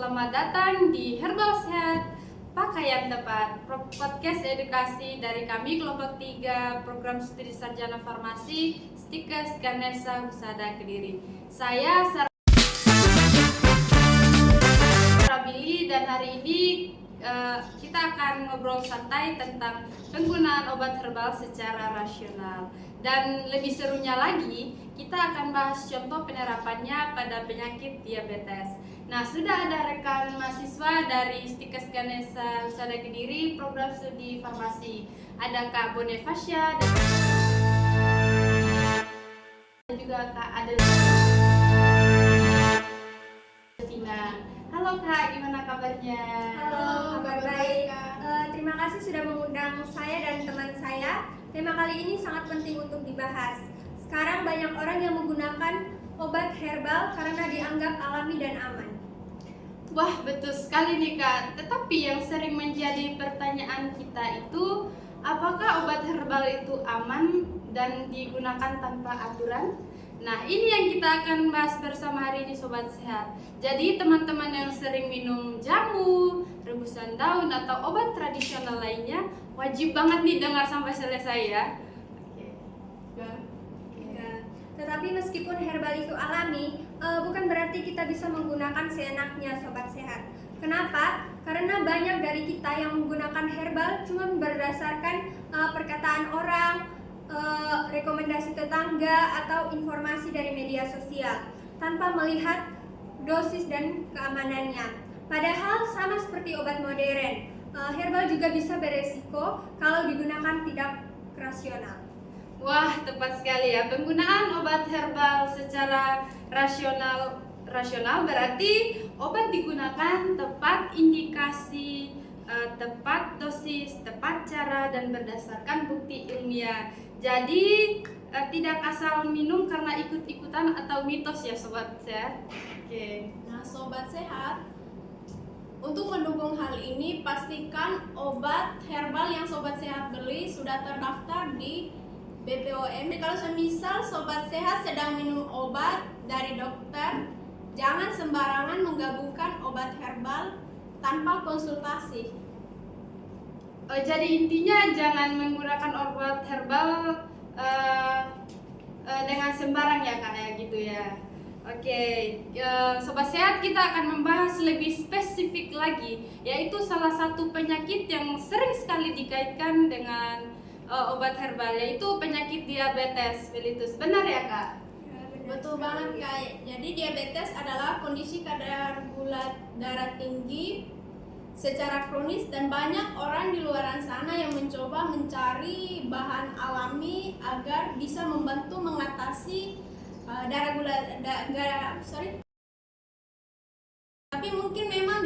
selamat datang di Herbal Sehat Pakaian Tepat, podcast edukasi dari kami kelompok 3 program studi sarjana farmasi Stikes Ganesha Husada Kediri. Saya Sarah Billy dan hari ini kita akan ngobrol santai tentang penggunaan obat herbal secara rasional. Dan lebih serunya lagi, kita akan bahas contoh penerapannya pada penyakit diabetes. Nah, sudah ada rekan mahasiswa dari Stikes Ganesha Husada Kediri, program studi farmasi. Ada Kak Bonifasya dan juga Kak Adelina. Halo Kak, gimana kabarnya? Halo, kabar baik. Terima kasih sudah mengundang saya dan teman saya. Tema kali ini sangat penting untuk dibahas. Sekarang banyak orang yang menggunakan obat herbal karena dianggap alami dan aman. Wah, betul sekali nih Kak. Tetapi yang sering menjadi pertanyaan kita itu, apakah obat herbal itu aman dan digunakan tanpa aturan? Nah, ini yang kita akan bahas bersama hari ini Sobat Sehat. Jadi teman-teman yang sering minum jamu, rebusan daun atau obat tradisional lainnya, wajib banget nih dengar sampai selesai ya. Tetapi meskipun herbal itu alami, bukan berarti kita bisa menggunakan seenaknya Sobat Sehat. Kenapa? Karena banyak dari kita yang menggunakan herbal cuma berdasarkan perkataan orang, rekomendasi tetangga atau informasi dari media sosial tanpa melihat dosis dan keamanannya. Padahal sama seperti obat modern, herbal juga bisa beresiko kalau digunakan tidak rasional. Wah, tepat sekali ya. Penggunaan obat herbal secara rasional berarti obat digunakan tepat indikasi, tepat dosis, tepat cara, dan berdasarkan bukti ilmiah. Jadi tidak asal minum karena ikut-ikutan atau mitos ya Sobat Sehat. Oke. Nah, Sobat Sehat, untuk mendukung hal ini pastikan obat herbal yang Sobat Sehat beli sudah terdaftar di BPOM. Kalau semisal Sobat Sehat sedang minum obat dari dokter, jangan sembarangan menggabungkan obat herbal tanpa konsultasi. Jadi intinya jangan menggunakan obat herbal dengan sembarang ya Kak ya, gitu ya. Oke, Sobat Sehat, kita akan membahas lebih spesifik lagi, yaitu salah satu penyakit yang sering sekali dikaitkan dengan obat herbal, yaitu penyakit diabetes mellitus. Benar ya Kak? Ya, Betul banget Kak. Jadi diabetes adalah kondisi kadar gula darah tinggi secara kronis, dan banyak orang di luar sana yang mencoba mencari bahan alami agar bisa membantu mengatasi Tapi mungkin memang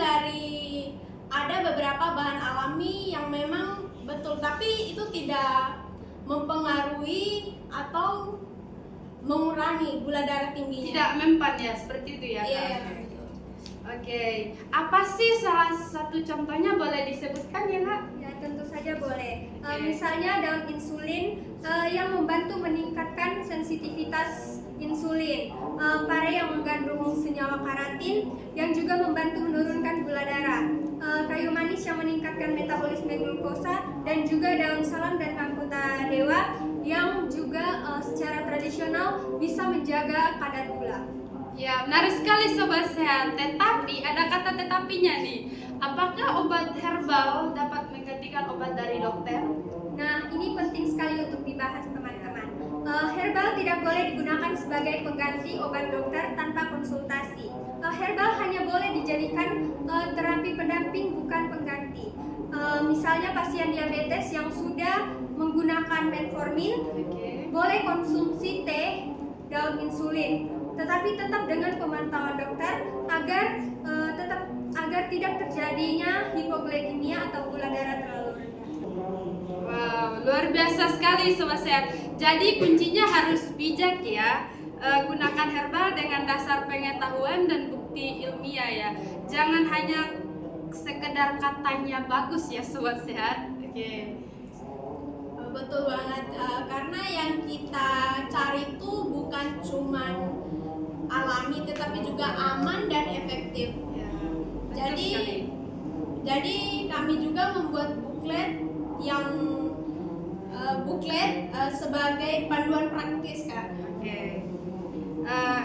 ada beberapa bahan alami yang memang betul, tapi itu tidak mempengaruhi atau mengurangi gula darah tingginya. Tidak mempan ya, seperti itu ya Kak? Iya. Oke, apa sih salah satu contohnya, boleh disebutkan ya Kak? Ya, tentu saja boleh. Oke. Misalnya daun insulin yang membantu meningkatkan sensitivitas insulin, pare yang mengandung senyawa karatin yang juga membantu menurunkan gula darah, kayu manis yang meningkatkan metabolisme glukosa, dan juga daun salam dan mahkota dewa yang juga secara tradisional bisa menjaga kadar gula. Ya, menarik sekali Sobat Sehat. Tetapi ada kata tetapinya nih. Apakah obat herbal dapat menggantikan obat dari dokter? Nah, ini penting sekali untuk dibahas teman-teman. Herbal tidak boleh digunakan sebagai pengganti obat dokter tanpa konsultasi. Herbal hanya boleh dijadikan terapi pendamping, bukan pengganti. Misalnya pasien diabetes yang sudah menggunakan metformin boleh konsumsi teh daun insulin, tetapi tetap dengan pemantauan dokter agar tidak terjadinya hipoglikemia atau gula darah terlalu rendah. Wow, luar biasa sekali Sobat Sehat. Jadi kuncinya harus bijak ya. Gunakan herbal dengan dasar pengetahuan dan bukti ilmiah ya. Jangan hanya sekedar katanya bagus ya Sobat Sehat. Oke. Betul banget, karena yang kita cari itu bukan cuman alami tetapi juga aman dan efektif. Ya, Betul Jadi sekali. jadi kami juga membuat buklet sebagai panduan praktis, Kak. Oke.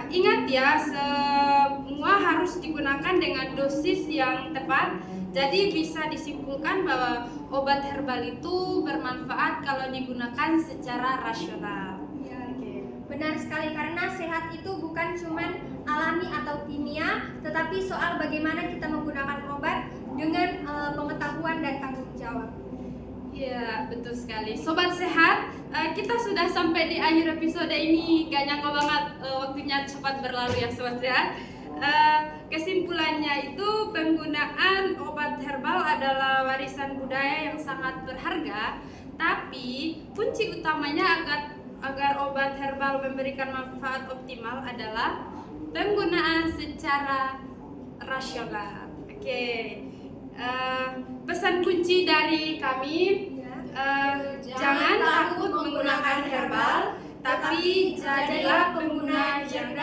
Ingat ya, semua harus digunakan dengan dosis yang tepat. Jadi bisa disimpulkan bahwa obat herbal itu bermanfaat kalau digunakan secara rasional. Ya, Oke. benar sekali, karena sehat itu bukan cuman alami atau kimia, tetapi soal bagaimana kita menggunakan obat dengan pengetahuan dan tanggung jawab. Ya, betul sekali. Sobat sehat, kita sudah sampai di akhir episode ini. Gak nyangka banget waktunya cepat berlalu ya Sobat sehat. Kesimpulannya itu penggunaan obat herbal adalah warisan budaya yang sangat berharga. Tapi kunci utamanya agar obat herbal memberikan manfaat optimal adalah penggunaan secara rasional. Oke. Pesan kunci dari kami, jangan takut menggunakan herbal, tapi jadilah pengguna yang